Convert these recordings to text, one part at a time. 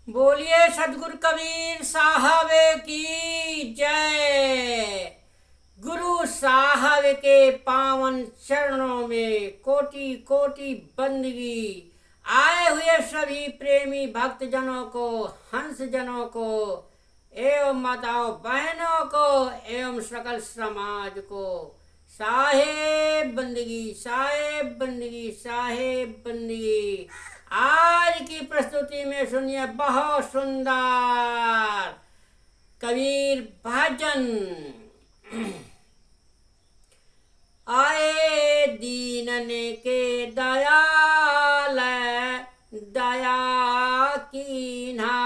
बोलिए सदगुरु कबीर साहब की जय। गुरु साहब के पावन चरणों में कोटि कोटि बंदगी। आए हुए सभी प्रेमी भक्तजनों को, हंस जनों को एवं माताओं बहनों को एवं सकल समाज को साहेब बंदगी, साहेब बंदगी, साहेब बंदगी। आज की प्रस्तुति में सुनिए बहुत सुंदर कबीर भजन। आए दीनन के दयाल दया कीन्हा,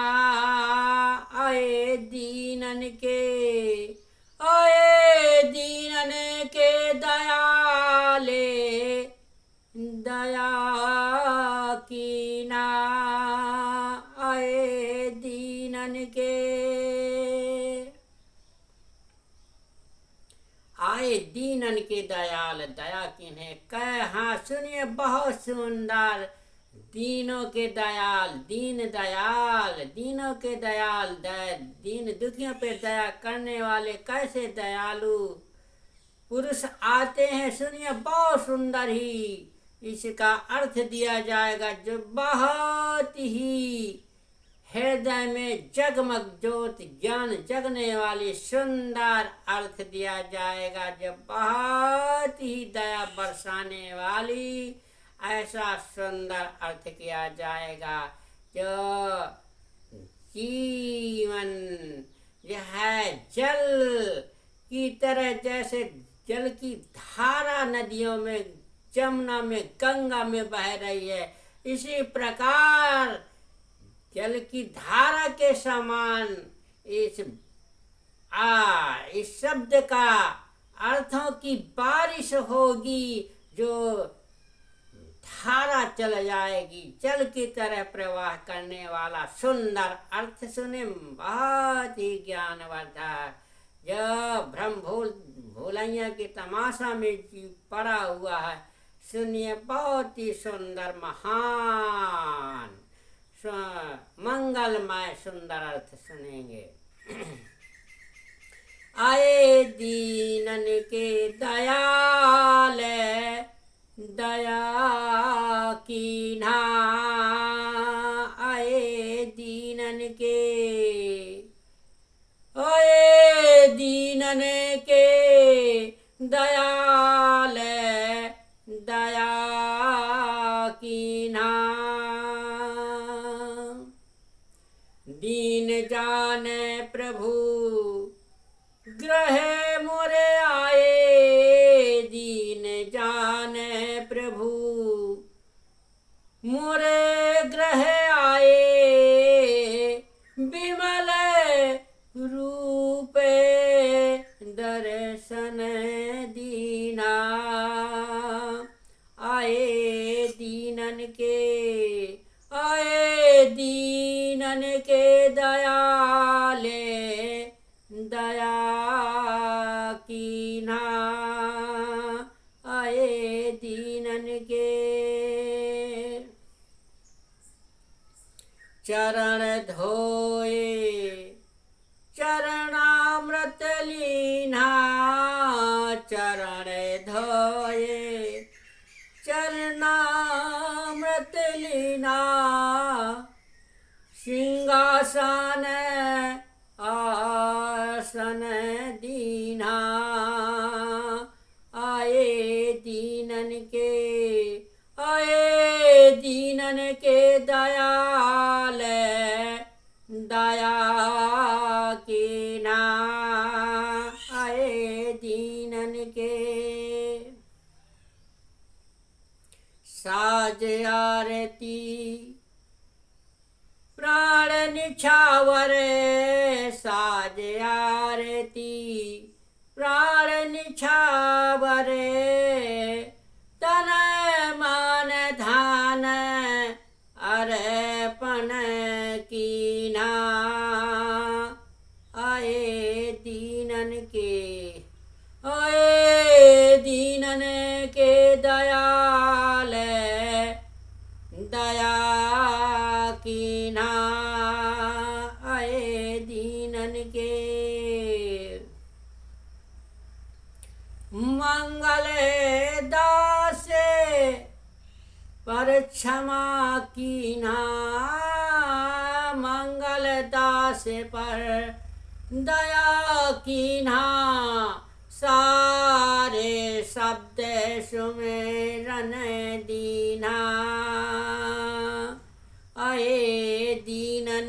आए दीनन के, आए दीनन के दयाले दया कीन्हा, आए दीनन के, आए दीनन के दयाल दया किन्हें कहा। सुनिए बहुत सुंदर। दीनों के दयाल, दीन दयाल, दीनों के दयाल, दीन दुखियों पे दया करने वाले कैसे दयालु पुरुष आते हैं। सुनिए बहुत सुंदर ही इसका अर्थ दिया जाएगा, जो बहुत ही हृदय में जगमग ज्योत ज्ञान जगने वाली सुंदर अर्थ दिया जाएगा, जो बहुत ही दया बरसाने वाली ऐसा सुंदर अर्थ किया जाएगा। जो जीवन जो है जल की तरह, जैसे जल की धारा नदियों में, जमुना में, गंगा में बह रही है, इसी प्रकार जल की धारा के समान इस शब्द का अर्थों की बारिश होगी, जो धारा चल जाएगी, जल की तरह प्रवाह करने वाला सुंदर अर्थ। सुने बहुत ही ज्ञानवर्धक। जब भ्रम भूलैया की तमाशा में पड़ा हुआ है, सुनिए बहुत ही सुंदर महान मंगलमय सुंदर अर्थ सुनेंगे। आए दीनन के दयाल दया कीन्हा, आए दीनन के, आए दीनन के दयाल दया कीन्हा, दीन जाने प्रभु ग्रह मोरे आए, दीन जाने प्रभु मोरे ग्रह आए, विमल रूप दर्शन दीना, आए दीनन के, आए दीनन के दयाले दया कीन्हा, आए दीनन के, चरण धोए चरणामृत लीन्हा, चरण धोए चरणामृत लीन्हा, सिंहासन आसन दीन्हा, आए दीनन के, आए दीनन के दयाल दया कीन्हा, आए दीनन के, साज आरती प्राण निछावर, साज आरती प्राण निछावर, तन मन धान अर्पण कीन्हा, आए दीनन के, आए दीनन के दयाल दया कीन्हा, पर क्षमा कीन्हा मंगल दास पर दया कीन्हा सारे शब्द सुमेरन दीन्हा आए दीनन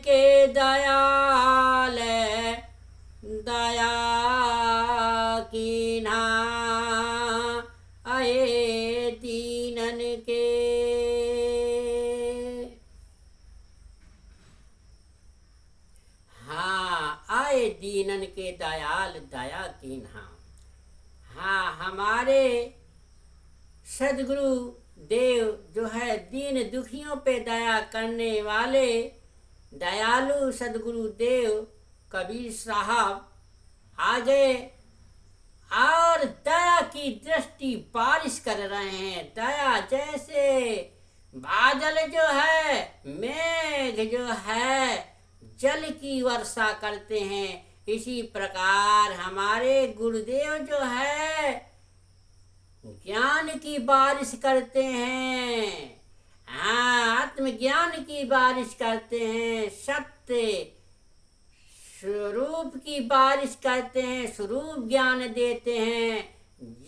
के दयाल दया कीन्हा आए दीनन के। हाँ, आए दीनन के दयाल दया कीन्हा। हाँ, हमारे सदगुरु देव जो है दीन दुखियों पे दया करने वाले दयालु सदगुरु देव कबीर साहब आ गए और दया की दृष्टि बारिश कर रहे हैं। दया जैसे बादल जो है, मेघ जो है जल की वर्षा करते हैं, इसी प्रकार हमारे गुरुदेव जो है ज्ञान की बारिश करते हैं। हाँ, आत्मज्ञान की बारिश करते हैं, सत्य स्वरूप की बारिश करते हैं, स्वरूप ज्ञान देते हैं,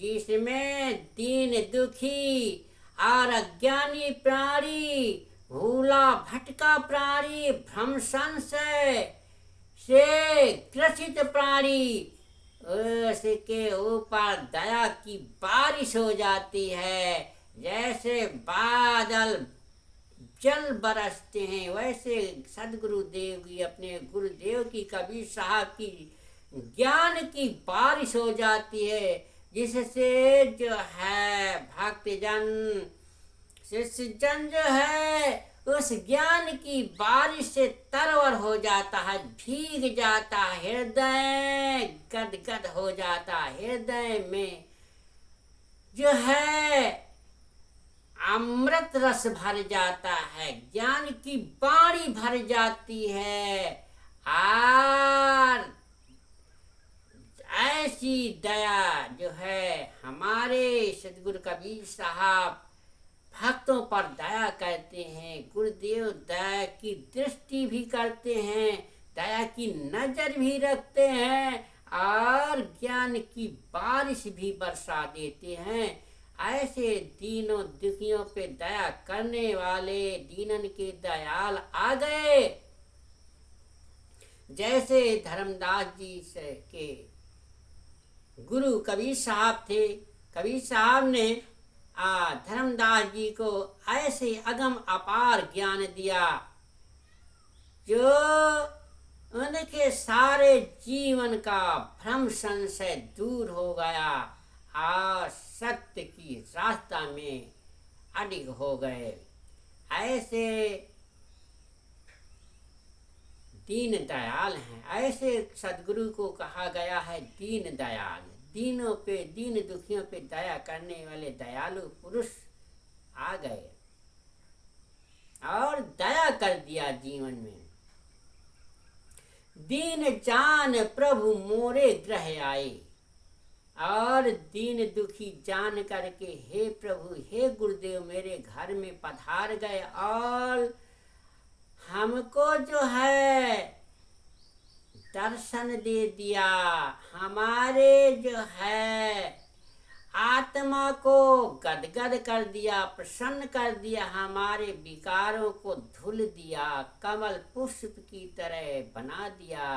जिसमें दीन दुखी और अज्ञानी प्राणी, भूला भटका प्राणी, भ्रम संशय से ग्रसित प्राणी, उसके ऊपर दया की बारिश हो जाती है। जैसे बादल जल बरसते हैं, वैसे सदगुरु देव की, अपने गुरुदेव की, कबीर साहब की ज्ञान की बारिश हो जाती है, जिससे जो है भक्तजन, शिष्य जन जो है उस ज्ञान की बारिश से तरवर हो जाता है, भीग जाता है, हृदय गदगद हो जाता है, हृदय में जो है अमृत रस भर जाता है, ज्ञान की बाणी भर जाती है। और ऐसी दया जो है हमारे सदगुरु कबीर साहब भक्तों पर दया करते हैं। गुरुदेव दया की दृष्टि भी करते हैं, दया की नजर भी रखते हैं और ज्ञान की बारिश भी बरसा देते हैं। ऐसे दीनों दुखियों पे दया करने वाले दीनन के दयाल आ गए। जैसे धर्मदास जी से के गुरु कबीर साहब थे, कबीर साहब ने धर्मदास जी को ऐसे अगम अपार ज्ञान दिया जो उनके सारे जीवन का भ्रम संशय दूर हो गया और सत्य की रास्ता में अडिग हो गए। ऐसे दीन दयाल हैं, ऐसे सदगुरु को कहा गया है दीन दयाल। दीनों पे, दीन दुखियों पे दया करने वाले दयालु पुरुष आ गए और दया कर दिया जीवन में। दीन जान प्रभु मोरे ग्रह आए, और दीन दुखी जान करके हे प्रभु, हे गुरुदेव मेरे घर में पधार गए और हमको जो है दर्शन दे दिया। हमारे जो है आत्मा को गदगद कर दिया, प्रसन्न कर दिया, हमारे विकारों को धुल दिया, कमल पुष्प की तरह बना दिया।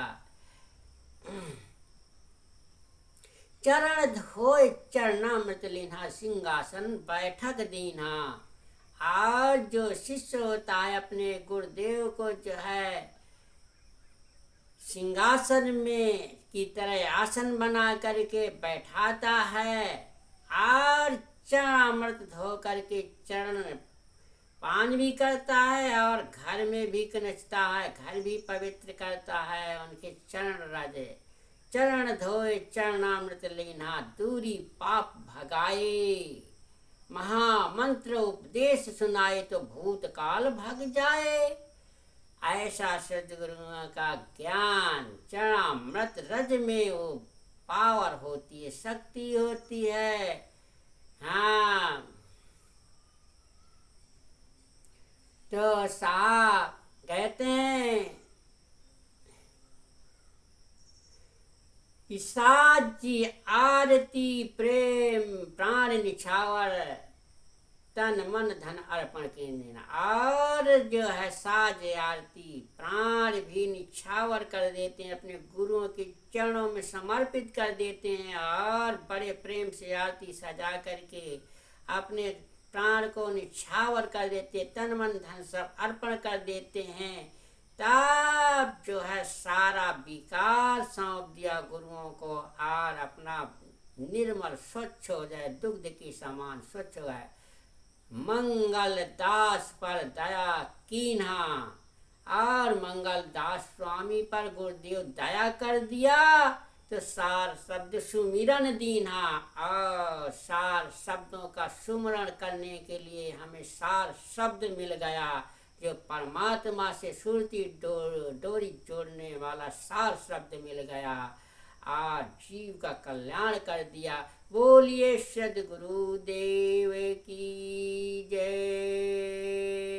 चरण धोए चरणामृत लेना, सिंहासन बैठक देना। आज जो शिष्य होता है अपने गुरुदेव को जो है सिंहासन में की तरह आसन बना करके बैठाता है और चरणामृत धो करके चरण पान भी करता है और घर में भी कनचता है, घर भी पवित्र करता है। उनके चरण राजे, चरण धोए चरणामृत लेना, दूरी पाप भगाए, महामंत्र उपदेश सुनाए तो भूतकाल भग जाए। ऐसा सदगुरुओं का ज्ञान चरणामृत रज में वो पावर होती है, शक्ति होती है। हाँ, तो साहब कहते हैं साची आरती प्रेम प्राण निछावर तन मन धन अर्पण के देना। और जो है साज आरती प्राण भी निछावर कर देते हैं, अपने गुरुओं के चरणों में समर्पित कर देते हैं और बड़े प्रेम से आरती सजा करके अपने प्राण को निछावर कर देते, तन मन धन सब अर्पण कर देते हैं। तब जो है सारा विकार सौंप दिया गुरुओं को और अपना निर्मल स्वच्छ हो जाए, दुग्ध के समान स्वच्छ हो जाए। मंगल दास पर दया कीन्हा, और मंगल दास स्वामी पर गुरुदेव दया कर दिया तो सार शब्द सुमिरन दीन्हा, और सार शब्दों का सुमरण करने के लिए हमें सार शब्द मिल गया, जो परमात्मा से सुरती डोरी जोड़ने वाला सार शब्द मिल गया और जीव का कल्याण कर दिया। बोलिए सद्गुरुदेव की जय।